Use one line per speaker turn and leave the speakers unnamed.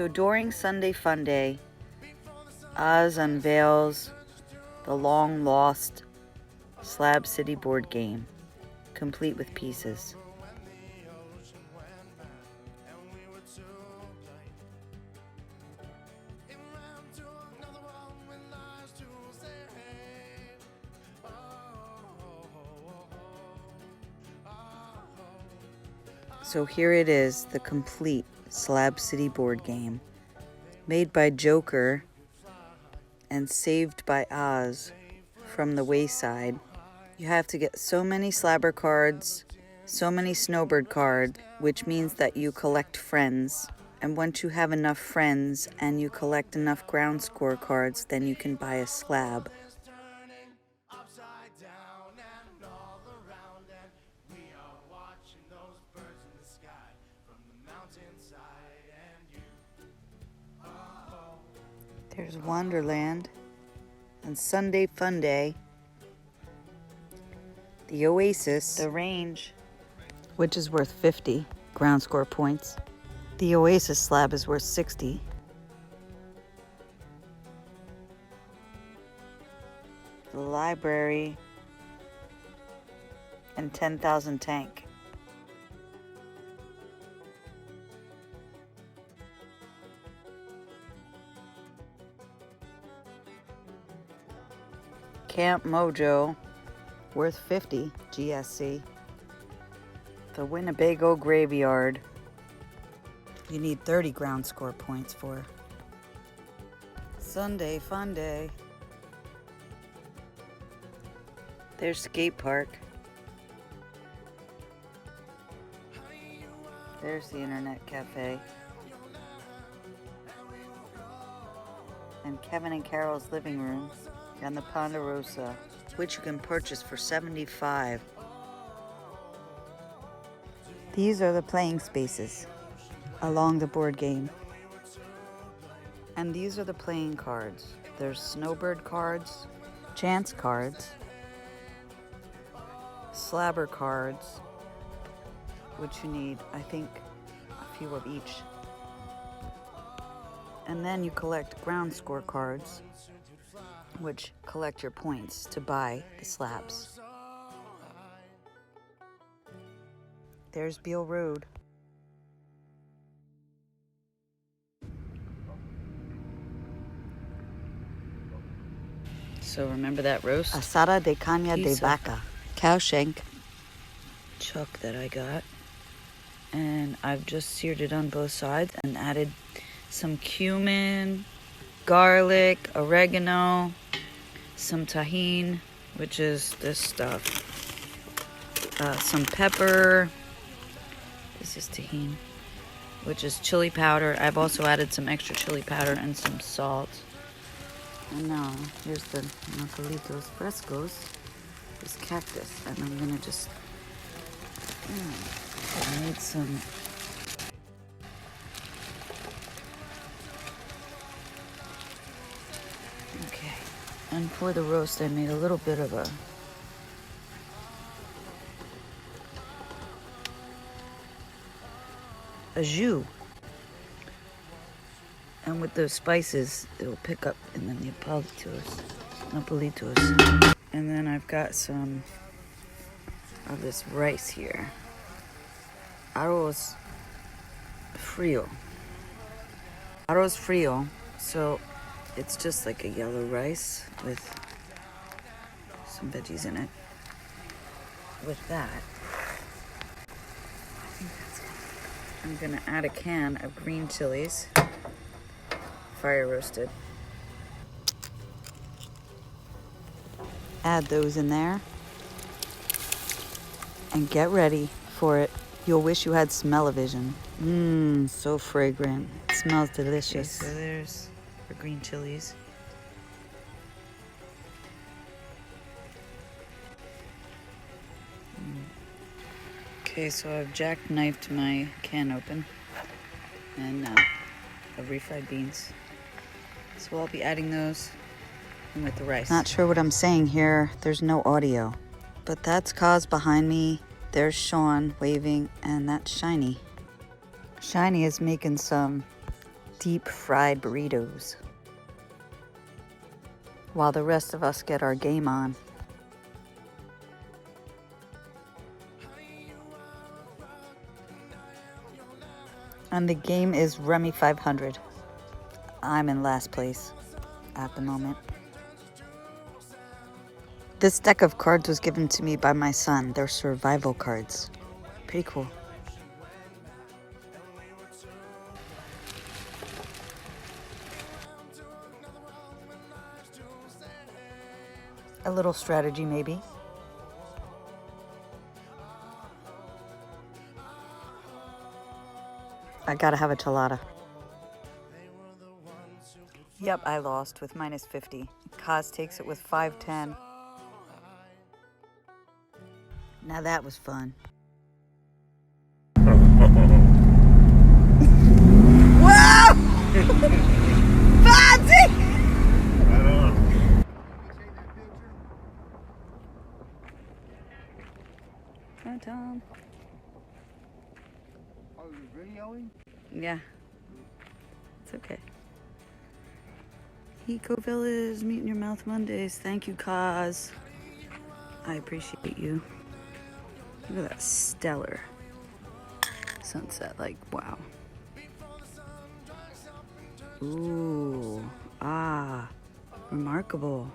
So during Sunday Funday, Oz unveils the long-lost Slab City board game, complete with pieces. So here it is, the complete Slab City board game, made by Joker and saved by Oz from the wayside. You have to get so many slabber cards, so many snowbird cards, which means that you collect friends. And once you have enough friends and you collect enough ground score cards, then you can buy a slab. There's Wonderland and Sunday Funday, the Oasis, the Range, which is worth 50 ground score points. The Oasis slab is worth 60. The Library and 10,000 Tank. Camp Mojo, worth 50 GSC. The Winnebago Graveyard, you need 30 ground score points for. Sunday Funday. There's Skate Park. There's the Internet Cafe. And Kevin and Carol's living room. And the Ponderosa, which you can purchase for $75. These are the playing spaces along the board game. And these are the playing cards. There's snowbird cards, chance cards, slabber cards, which you need, I think, a few of each. And then you collect ground score cards, which collect your points to buy the slabs. There's Beale Road. So remember that roast? Asada de carne de Vaca. Cow shank. Chuck that I got. And I've just seared it on both sides and added some cumin, garlic, oregano, some tahine, which is this stuff, some pepper, this is tahine, which is chili powder. I've also added some extra chili powder and some salt. And now here's the nopalitos frescos, this cactus, and I'm gonna just I need some And for the roast, I made a little bit of a jus. And with the spices, it'll pick up in the nopalitos. And then I've got some of this rice here. Arroz frio. So it's just like a yellow rice with some veggies in it. With that, I think that's it. I'm gonna add a can of green chilies, fire roasted. Add those in there and get ready for it. You'll wish you had smell-o-vision. Mmm, so fragrant. It smells delicious. Okay, so there's the green chilies. Okay, so I've jackknifed my can open and of refried beans. So I'll be adding those in with the rice. Not sure what I'm saying here. There's no audio. But that's Kaz behind me. There's Sean waving, and that's Shiny. Shiny is making some deep fried burritos, while the rest of us get our game on. And the game is Rummy 500. I'm in last place at the moment. This deck of cards was given to me by my son. They're survival cards. Pretty cool. A little strategy, maybe. I gotta have a chelada. Yep, I lost with minus 50. Kaz takes it with 510. Now that was fun. Wow! Fancy! Hi, Tom.
Oh, you're videoing?
Yeah. It's okay. Eco Villas, Meet in Your Mouth Mondays. Thank you, Kaz. I appreciate you. Look at that stellar sunset. Like, wow. Ooh. Ah. Remarkable.